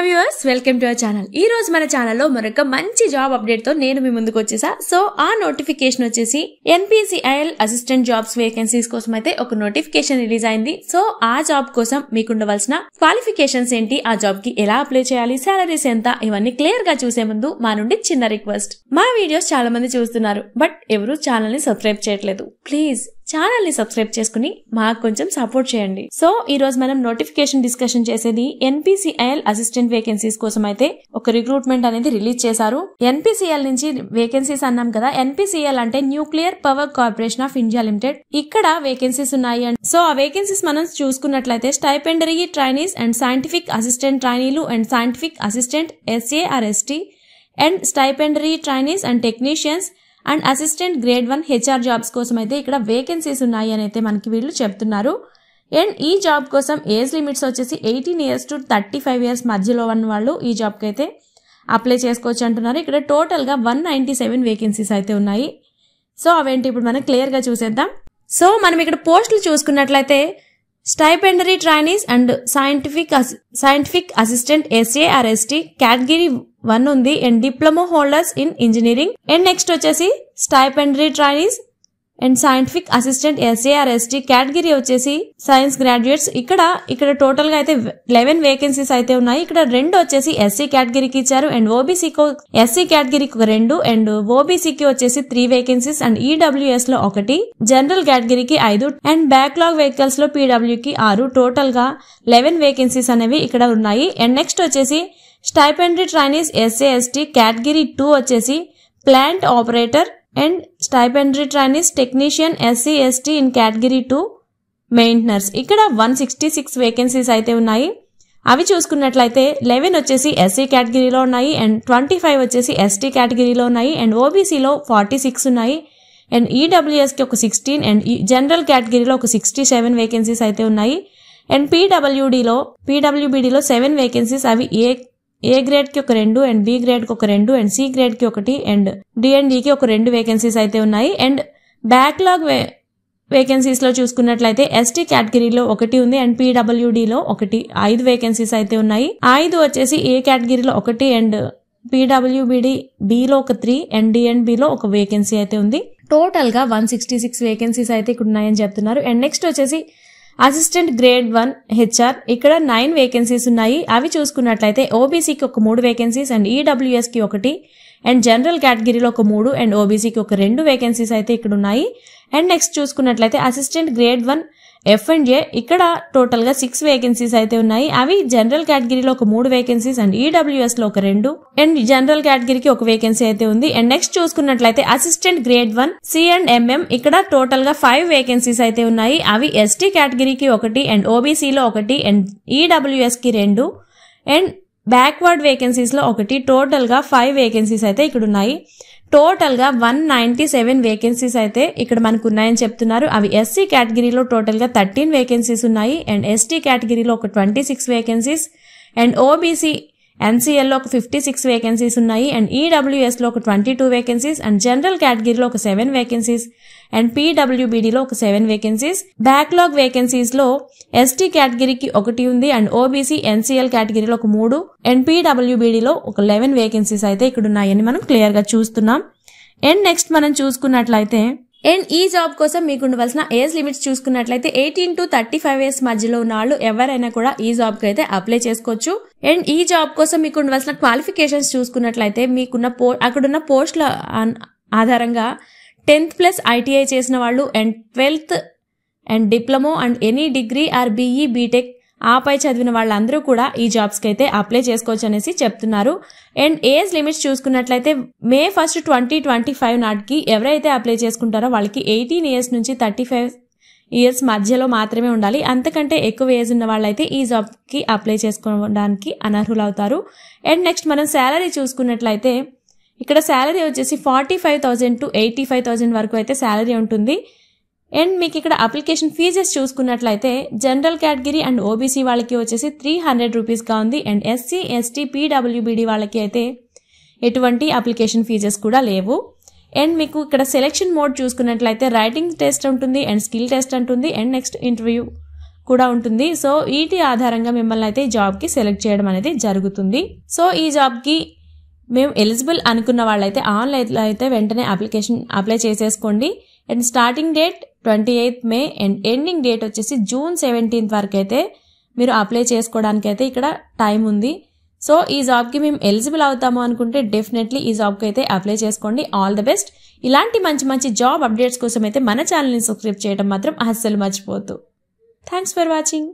Viewers welcome to our channel. ఈ రోజు మన ఛానల్లో మరొక మంచి జాబ్ అప్డేట్ తో నేను మీ ముందుకు వచ్చేసా। సో ఆ నోటిఫికేషన్ వచ్చేసి NPCIL అసిస్టెంట్ జాబ్స్ వేకెన్సీస్ కోసం అయితే ఒక నోటిఫికేషన్ రిలీజ్ అయింది। సో ఆ జాబ్ కోసం మీకు ఉండవలసిన క్వాలిఫికేషన్స్ ఏంటి, ఆ జాబ్ కి ఎలా అప్లై చేయాలి, సాలరీస్ ఎంత, ఇవన్నీ క్లియర్ గా చూసే ముందు మా నుండి చిన్న రిక్వెస్ట్। మా వీడియోస్ చాలా మంది చూస్తున్నారు బట్ ఎవరు ఛానల్ ని సబ్స్క్రైబ్ చేయట్లేదు। ప్లీజ్ ఛానల్ ని సబ్స్క్రైబ్ చేసుకుని మాకు కొంచెం సపోర్ట్ చేయండి। సో ఈ రోజు మనం నోటిఫికేషన్ డిస్కషన్ చేసేది NPCIL అసిస్టెంట్ వేకెన్సీస్ కోసం అయితే ఒక రిక్రూట్మెంట్ అనేది రిలీజ్ చేశారు। NPCIL నుంచి వేకెన్సీస్ అన్నాం కదా, NPCIL అంటే nuclear power corporation of India limited, ఇక్కడ వేకెన్సీస్ ఉన్నాయి। సో ఆ వేకెన్సీస్ మనం చూసుకున్నట్లయితే stipendiary trainees and scientific assistant ట్రైనీలు and scientific assistant SARST and stipendiary trainees and technicians and assistant grade 1 HR jobs కోసం అయితే ఇక్కడ వేకెన్సీస్ ఉన్నాయి అని అయితే మనకి వీళ్ళు చెప్తున్నారు। అండ్ ఈ జాబ్ కోసం ఏజ్ లిమిట్స్ వచ్చేసి 18 years to 35 years మధ్యలో ఉన్న వాళ్ళు ఈ జాబ్ కి అయితే అప్లై చేసుకోవచ్చు అంటున్నారు। ఇక్కడ టోటల్ గా 197 వేకెన్సీస్ అయితే ఉన్నాయి। సో అవేంటి ఇప్పుడు మనం క్లియర్ గా చూసేద్దాం। సో మనం ఇక్కడ పోస్టులు చూసుకున్నట్లయితే stipendiary trainees and scientific assistant SARST category 1 ఉంది and diploma holders in engineering and next వచ్చేసి stipendiary trainees and scientific assistant SARST category వచ్చేసి సైన్స్ గ్రాడ్యుయేట్స్। ఇక్కడ టోటల్ గా అయితే 11 వేకెన్సీస్ అయితే ఉన్నాయి। ఇక్కడ 2 వచ్చేసి SC కేటగిరీకి ఇచ్చారు అండ్ SC కేటగిరీకి 2 అండ్ OBCకి వచ్చేసి 3 వేకెన్సీస్ అండ్ EWS లో 1, జనరల్ కేటగిరీకి 5 అండ్ బ్యాక్లాగ్ వెహికల్స్ లో PW కి 6, టోటల్ గా 11 వేకెన్సీస్ అనేవి ఇక్కడ ఉన్నాయి। అండ్ నెక్స్ట్ వచ్చేసి స్టైపెండరీ ట్రైనీస్ SAST కేటగిరీ 2 వచ్చేసి plant operator and stipendiary trainees technician SC/ST in category 2 maintainers, ఇక్కడ 166 వేకెన్సీస్ అయితే ఉన్నాయి। అవి చూసుకున్నట్లయితే 11 వచ్చేసి SC కేటగిరీలో ఉన్నాయి అండ్ 25 వచ్చేసి ST కేటగిరీలో ఉన్నాయి అండ్ OBCలో 46 ఉన్నాయి అండ్ EWS కి ఒక 16 అండ్ జనరల్ కేటగిరీలో ఒక 67 వేకెన్సీస్ అయితే ఉన్నాయి అండ్ PWBDలో 7 వేకెన్సీస్, అవి ఏ గ్రేడ్ కి ఒక 2 అండ్ B గ్రేడ్ కి ఒక 2 అండ్ C గ్రేడ్ కి 1 అండ్ D&D కి ఒక 2 వేకెన్సీస్ అయితే ఉన్నాయి అండ్ బ్యాక్లాగ్ వేకెన్సీస్ లో చూసుకున్నట్లయితే ST కేటగిరీలో 1 ఉంది అండ్ PWDలో 5 వేకెన్సీస్ అయితే ఉన్నాయి। 5 వచ్చేసి ఏ కేటగిరీలో 1 అండ్ PWBD Bలో ఒక 3 అండ్ D&B లో ఒక వేకెన్సీ అయితే ఉంది। టోటల్ గా 166 వేకెన్సీస్ అయితే ఇక్కడ ఉన్నాయని చెప్తున్నారు। అండ్ నెక్స్ట్ వచ్చేసి అసిస్టెంట్ గ్రేడ్ 1 HR, ఇక్కడ 9 వేకెన్సీస్ ఉన్నాయి। అవి చూసుకున్నట్లయితే OBCకి ఒక 3 వేకెన్సీస్ అండ్ EWS కి 1 అండ్ జనరల్ కేటగిరీలో ఒక 3 అండ్ OBCకి ఒక 2 వేకెన్సీస్ అయితే ఇక్కడ ఉన్నాయి। అండ్ నెక్స్ట్ చూసుకున్నట్లయితే అసిస్టెంట్ గ్రేడ్ 1 F&A, ఇక్కడ టోటల్ గా 6 వేకెన్సీస్ అయితే ఉన్నాయి। అవి జనరల్ కేటగిరీలో ఒక 3 వేకెన్సీస్ అండ్ EWS లో ఒక 2 అండ్ జనరల్ కేటగిరీకి ఒక వేకెన్సీ అయితే ఉంది। అండ్ నెక్స్ట్ చూసుకున్నట్లయితే అసిస్టెంట్ గ్రేడ్ 1 C&MM, ఇక్కడ టోటల్ గా 5 వేకెన్సీస్ అయితే ఉన్నాయి। అవి ST కేటగిరీకి 1 అండ్ OBCలో 1 అండ్ EWS కి 2 అండ్ బ్యాక్వర్డ్ వేకెన్సీస్ లో 1, టోటల్ గా 5 వేకెన్సీస్ అయితే ఇక్కడ ఉన్నాయి। టోటల్ గా 197 వేకెన్సీస్ అయితే ఇక్కడ మనకు ఉన్నాయని చెప్తున్నారు। అవి SC కేటగిరీలో టోటల్ గా 13 వేకెన్సీస్ ఉన్నాయి అండ్ ST కేటగిరీలో ఒక 26 వేకెన్సీస్ అండ్ OBC NCL లో ఒక 56 వేకెన్సీస్ ఉన్నాయి అండ్ EWS లో ఒక 22 వేకెన్సీస్ అండ్ జనరల్ కేటగిరీలో ఒక 7 వేకెన్సీస్ అండ్ PWBDలో ఒక 7 వేకెన్సీస్। బ్యాక్లాగ్ వేకెన్సీస్ లో ST కేటగిరీకి 1 ఉంది అండ్ OBC NCL కేటగిరీలో ఒక 3 అండ్ PWBDలో ఒక 11 వేకెన్సీస్ అయితే ఇక్కడ ఉన్నాయని మనం క్లియర్ గా చూస్తున్నాం। అండ్ నెక్స్ట్ మనం చూసుకున్నట్లయితే అండ్ ఈ జాబ్ కోసం మీకు ఉండవలసిన ఏజ్ లిమిట్స్ చూసుకున్నట్లయితే 18 to 35 years మధ్యలో ఉన్న వాళ్ళు ఎవరైనా కూడా ఈ జాబ్ కి అయితే అప్లై చేసుకోవచ్చు। అండ్ ఈ జాబ్ కోసం మీకు ఉండవలసిన క్వాలిఫికేషన్స్ చూసుకున్నట్లయితే మీకున్న అక్కడున్న పోస్టుల ఆధారంగా 10th+ ITI చేసిన వాళ్ళు and 12th and diploma and any degree or BE BTech ఆపై చదివిన వాళ్ళందరూ కూడా ఈ జాబ్స్ కి అయితే అప్లై చేసుకోవచ్చు అనేసి చెప్తున్నారు। అండ్ ఏజ్ లిమిట్స్ చూసుకున్నట్లయితే May 1, 2025 నాటికి ఎవరైతే అప్లై చేసుకుంటారో వాళ్ళకి 18 years నుంచి 35 years మధ్యలో మాత్రమే ఉండాలి। అంతకంటే ఎక్కువ ఏజ్ ఉన్న వాళ్ళైతే ఈ జాబ్ కి అప్లై చేసుకోవడానికి అనర్హులు అవుతారు। అండ్ నెక్స్ట్ మనం శాలరీ చూసుకున్నట్లయితే ఇక్కడ శాలరీ వచ్చేసి 45,000 to 85,000 వరకు అయితే శాలరీ ఉంటుంది। అండ్ మీకు ఇక్కడ అప్లికేషన్ ఫీజెస్ చూసుకున్నట్లయితే జనరల్ కేటగిరీ అండ్ OBC వాళ్ళకి వచ్చేసి 300 రూపీస్ గా ఉంది అండ్ SC ST PWBD వాళ్ళకి అయితే ఎటువంటి అప్లికేషన్ ఫీజెస్ కూడా లేవు। అండ్ మీకు ఇక్కడ సెలెక్షన్ మోడ్ చూసుకున్నట్లయితే రైటింగ్ టెస్ట్ ఉంటుంది అండ్ స్కిల్ టెస్ట్ ఉంటుంది అండ్ నెక్స్ట్ ఇంటర్వ్యూ కూడా ఉంటుంది. సో వీటి ఆధారంగా మిమ్మల్ని అయితే జాబ్కి సెలెక్ట్ చేయడం అనేది జరుగుతుంది. సో ఈ జాబ్కి మేము ఎలిజిబుల్ అనుకున్న వాళ్ళైతే ఆన్లైన్లో అయితే వెంటనే అప్లై చేసేసుకోండి. And starting date 28 May and ending date వచ్చేసి జూన్ 17 వరకు అయితే మీరు అప్లై చేసుకోవడానికి అయితే ఇక్కడ టైం ఉంది. సో ఈ జాబ్కి మేము ఎలిజిబుల్ అవుతాము అనుకుంటే డెఫినెట్లీ ఈ జాబ్కి అయితే అప్లై చేసుకోండి. All the best. ఇలాంటి మంచి మంచి జాబ్ అప్డేట్స్ కోసం అయితే మన ఛానల్ని సబ్స్క్రైబ్ చేయడం మాత్రం అస్సలు మర్చిపోవద్దు. Thanks for watching.